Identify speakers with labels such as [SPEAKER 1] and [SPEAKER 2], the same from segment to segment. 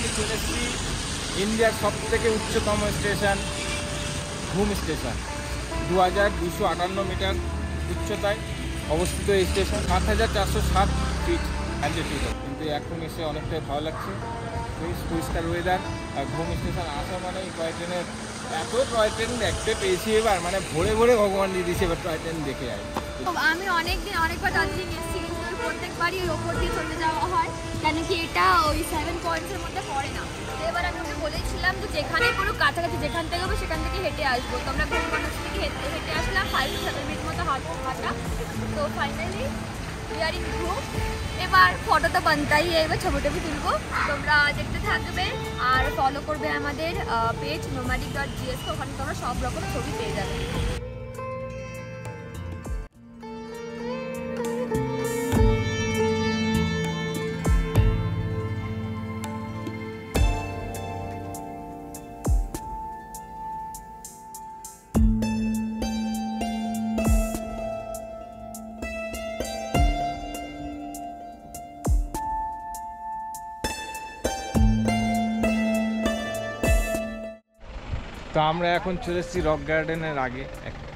[SPEAKER 1] আমি চলে এসেছি ইন্ডিয়ার সবথেকে উচ্চতম স্টেশন ঘুম স্টেশন। 2258 মিটার উচ্চতায় অবস্থিত এই স্টেশন। 7407 fit altitude. কিন্তু এখন এসে অনেকটাই ভালো লাগছে, বেশ পরিষ্কার ওয়েদার। আর ঘুম স্টেশন আসা মানে টয় ট্রেনের এত টয় ট্রেন দেখতে পেয়েছি এবার, মানে ভোরে ভোরে ভগবান দিয়ে দিয়েছে এবার টয় ট্রেন দেখে যায়।
[SPEAKER 2] আমি অনেকবার দার্জিলিং এসেছি, কিন্তু প্রত্যেকবারই ওই ওপর দিয়ে চলে যাওয়া হয়, কেন কি এটা ওই 7 পয়েন্টসের মধ্যে পড়ে না। এবার আমি ওকে বলেছিলাম যে যেখানে কোনো কাছাকাছি যেখান থেকে হবে সেখান থেকে হেঁটে আসবো। তো আমরা ঘুমপাড়া থেকে হেঁটে আসলাম 5 to 7 মিনিট মতো হাঁটা। তো ফাইনালি উই আর ইন ঘুম। এবার ফটো তো বানতাই, এবার ছবি টবি তুলবো। তোমরা দেখতে থাকবে আর ফলো করবে আমাদের পেজ nomadic.gs। ওখানে তোমরা সব রকম ছবি পেয়ে যাবে।
[SPEAKER 1] তো আমরা এখন চলে এসেছি রক গার্ডেনের আগে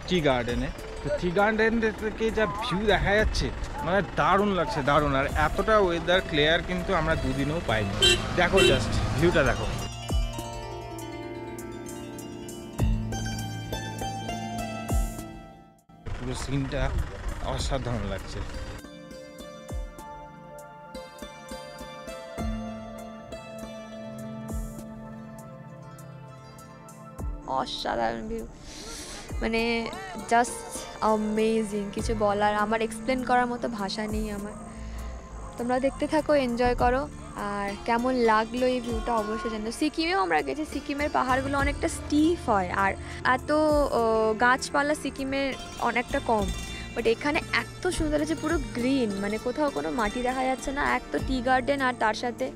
[SPEAKER 1] টি গার্ডেনে। তো টি গার্ডেন থেকে যা ভিউ দেখা যাচ্ছে মানে দারুণ লাগছে, দারুণ। আর এতটা ওয়েদার ক্লিয়ার কিন্তু আমরা দুদিনেও পাইনি। দেখো জাস্ট ভিউটা দেখো। পুরো সিনটা অসাধারণ লাগছে।
[SPEAKER 2] অসাধারণ ভিউ, মানে জাস্ট অ্যামেজিং, কিছু বলার, আমার এক্সপ্লেন করার মতো ভাষা নেই আমার। তোমরা দেখতে থাকো, এনজয় করো। আর কেমন লাগলো এই ভিউটা অবশ্যই জানো। সিকিমেও আমরা গেছি, সিকিমের পাহাড়গুলো অনেকটা স্টিফ হয় আর এত গাছপালা সিকিমের অনেকটা কম, বাট এখানে এত সুন্দর আছে, পুরো গ্রিন, মানে কোথাও কোনো মাটি দেখা যাচ্ছে না। এক তো টি গার্ডেন আর তার সাথে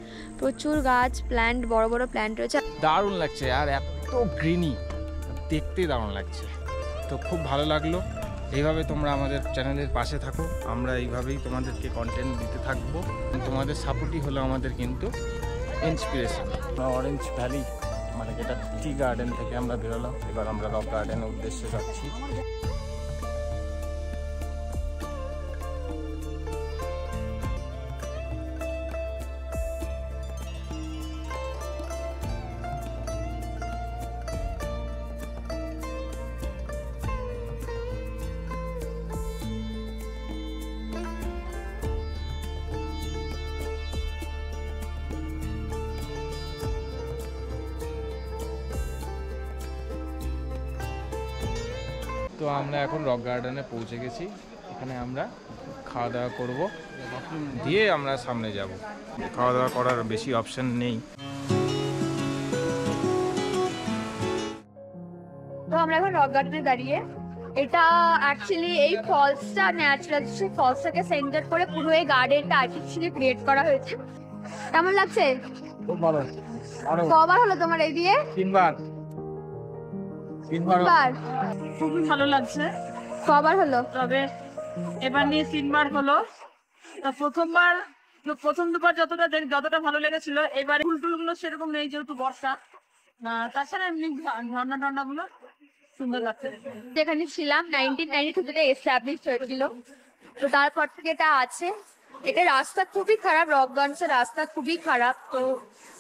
[SPEAKER 2] প্রচুর গাছ, প্ল্যান্ট, বড় বড় প্ল্যান্ট রয়েছে,
[SPEAKER 1] দারুণ লাগছে। আর এত গ্রিনি, দেখতে দারুণ লাগছে। তো খুব ভালো লাগলো। এইভাবে তোমরা আমাদের চ্যানেলের পাশে থাকো, আমরা এইভাবেই তোমাদেরকে কন্টেন্ট দিতে থাকবো। তোমাদের সাপোর্টই হলো আমাদের কিন্তু ইন্সপিরেশন। অরেঞ্জ ভ্যালি মানে যেটা টি গার্ডেন থেকে আমরা বেরোলাম, এবার আমরা রক গার্ডেনের উদ্দেশ্যে যাচ্ছি। তো আমরা এখন রক গার্ডেনে পৌঁছে গেছি। এখানে আমরা খাওয়া দাওয়া করবো, দিয়ে আমরা সামনে যাব। খাওয়া দাওয়া করার বেশি অপশন নেই।
[SPEAKER 2] তো আমরা এখন রক গার্ডেনে দাঁড়িয়ে। এটা অ্যাকচুয়ালি এই ফলসটা ন্যাচারাল, সেই ফলসটাকে সেন্টার করে পুরো এই গার্ডেনটা আর্টিফিশিয়ালি ক্রিয়েট করা হয়েছে। কেমন লাগছে?
[SPEAKER 1] খুব ভালো।
[SPEAKER 2] কবার হলো তোমার এই দিয়ে?
[SPEAKER 1] তিনবার।
[SPEAKER 3] খুবই ভালো লাগছে।
[SPEAKER 2] কবার হলো?
[SPEAKER 3] তবে এবার নিয়ে 3 বার হলো। তা প্রথম দুবার যতটা ভালো লেগেছিল, এবার ফুলটুলগুলো সেরকম নেই যেহেতু বর্ষা। তাছাড়া এমনি ঝর্ণা টর্ণা গুলো সুন্দর লাগছে।
[SPEAKER 2] যেখানে ছিলাম 1992 থেকে এস্টাবলিশ হয়েছিল, তো তারপর থেকে এটা আছে। এটা রাস্তা খুবই খারাপ, রকগঞ্জের রাস্তা খুবই খারাপ। তো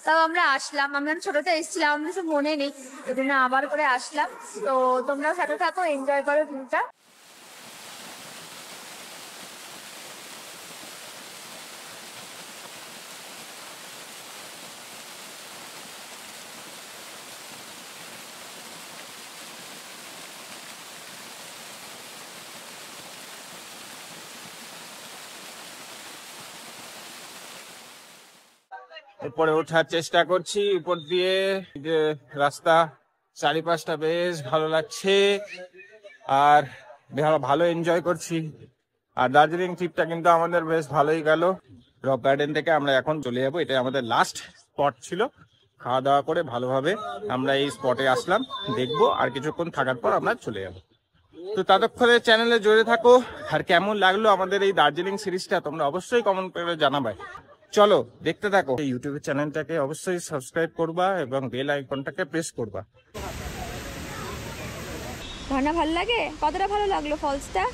[SPEAKER 2] তাও আমরা আসলাম, আমরা ছোটতে এসেছিলাম, আমার কিছু মনে নেই, ওই জন্য আবার করে আসলাম। তো তোমরাও সাথে থাকো, এনজয় করো ভিউটা।
[SPEAKER 1] উপরে ওঠার চেষ্টা করছি, উপর দিয়ে যে রাস্তা, চারিপাশটা বেশ ভালো লাগছে আর ভালো এনজয় করছি। আর দার্জিলিং ট্রিপটা কিন্তু আমাদের বেশ ভালোই গেল। রক গার্ডেন থেকে আমরা এখন চলে যাবো, এটা আমাদের লাস্ট স্পট ছিল। খাওয়া দাওয়া করে ভালোভাবে আমরা এই স্পটে আসলাম, দেখবো আর কিছুক্ষণ থাকার পর আমরা চলে যাবো। তো ততক্ষণে চ্যানেলে জুড়ে থাকো। আর কেমন লাগলো আমাদের এই দার্জিলিং সিরিজটা তোমরা অবশ্যই কমেন্ট করে জানাবে। চলো দেখতে থাকো। ইউটিউব চ্যানেলটাকে অবশ্যই সাবস্ক্রাইব করবা এবং বেল আইকনটাকে প্রেস করবা।
[SPEAKER 2] ঝর্ণা ভালো লাগে? কতটা ভালো লাগলো ফলসটা?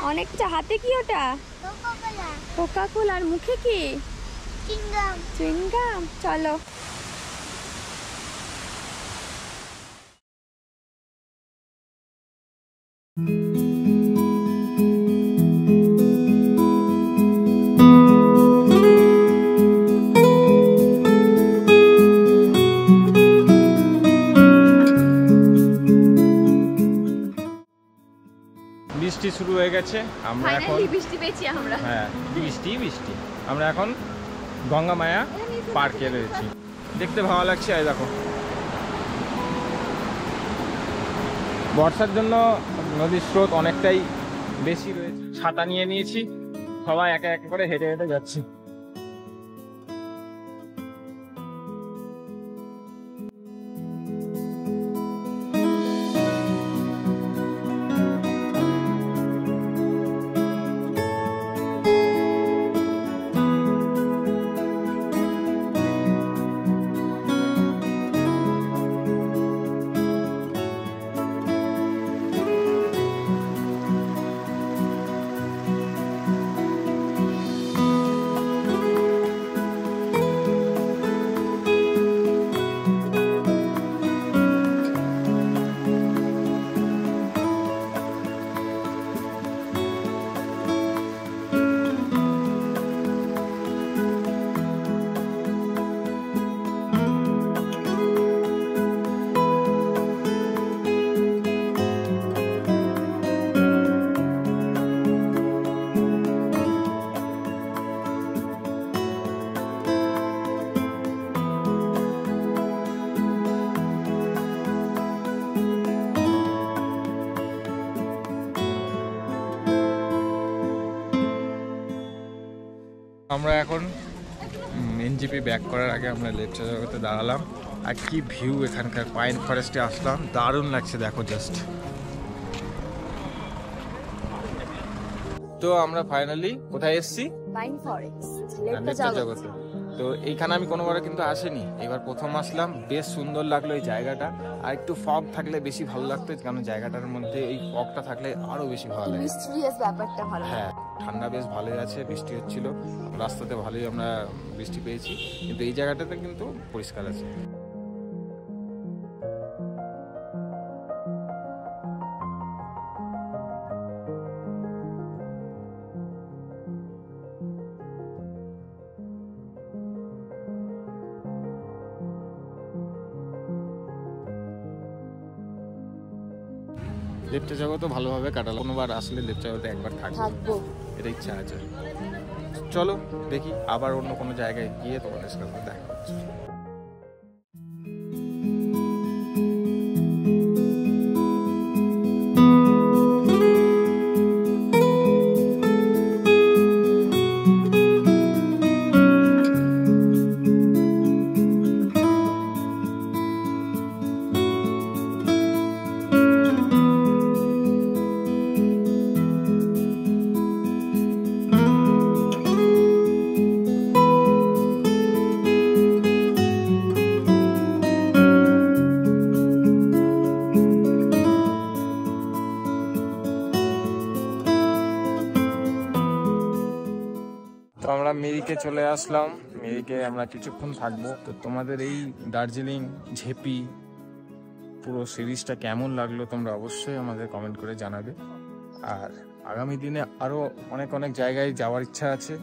[SPEAKER 2] অনেকটা। হাতে কি ওটা? কোকা কোলা। আর মুখে কি? চুইংগাম। চলো।
[SPEAKER 1] বৃষ্টি শুরু হয়ে গেছে, আমরা এখন
[SPEAKER 2] বৃষ্টি পেয়েছি আমরা।
[SPEAKER 1] হ্যাঁ বৃষ্টি আমরা এখন গঙ্গা মায়া পার্কে রয়েছি। দেখতে ভালো লাগছে। এই দেখো বর্ষার জন্য নদীর স্রোত অনেকটাই বেশি রয়েছে। ছাতা নিয়ে নিয়েছি, সবাই একে একে করে হেঁটে হেঁটে যাচ্ছি। আমরা এখন এনজিপি ব্যাক করার আগে আমরা লেপচা জগতে দাঁড়ালাম। আর কি ভিউ এখানকার, পাইন ফরেস্টে আসলাম, দারুণ লাগছে দেখো জাস্ট। তো আমরা ফাইনালি কোথায় এসেছি?
[SPEAKER 2] পাইন ফরেস্ট,
[SPEAKER 1] লেপচা জগতে। তো এইখানে আমি কোনোবারে কিন্তু আসিনি, এবার প্রথম আসলাম। বেশ সুন্দর লাগলো এই জায়গাটা। আর একটু ফগ থাকলে বেশি ভালো লাগতো, কারণ জায়গাটার মধ্যে এই ফগটা থাকলে আরো বেশি ভালো লাগে।
[SPEAKER 2] মিস্টিরিয়াস ব্যাপারটা ভালো।
[SPEAKER 1] হ্যাঁ, ঠান্ডা বেশ ভালোই আছে, বৃষ্টি হচ্ছিল, রাস্তাতে ভালোই আমরা বৃষ্টি পেয়েছি, কিন্তু এই জায়গাটাতে কিন্তু পরিষ্কার আছে। লেপচা জগৎও ভালোভাবে কাটালাম। কোনোবার আসলে লেপচা জগতে একবার থাকবো, এটা ইচ্ছা আছে। চলো দেখি আবার অন্য কোনো জায়গায় গিয়ে তোমাদের সাথে দেখা হচ্ছে। আমরা মিরিকে চলে আসলাম। মিরিকে আমরা কিছুক্ষণ থাকবো। তো তোমাদের এই দার্জিলিং ঝেপি পুরো সিরিজটা কেমন লাগলো তোমরা অবশ্যই আমাদের কমেন্ট করে জানাবে। আর আগামী দিনে আরও অনেক অনেক জায়গায় যাওয়ার ইচ্ছা আছে,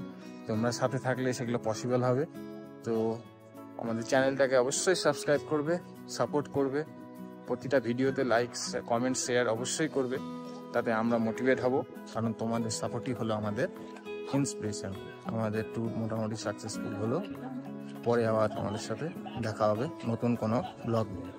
[SPEAKER 1] তোমরা সাথে থাকলে সেগুলো পসিবল হবে। তো আমাদের চ্যানেলটাকে অবশ্যই সাবস্ক্রাইব করবে, সাপোর্ট করবে, প্রতিটা ভিডিওতে লাইক কমেন্ট শেয়ার অবশ্যই করবে, তাতে আমরা মোটিভেট হব। কারণ তোমাদের সাপোর্টই হলো আমাদের ইন্সপিরেশন। আমাদের ট্যুর মোটামুটি সাকসেসফুল হলো। পরে আবার তোমাদের সাথে দেখা হবে নতুন কোনো ব্লগ নিয়ে।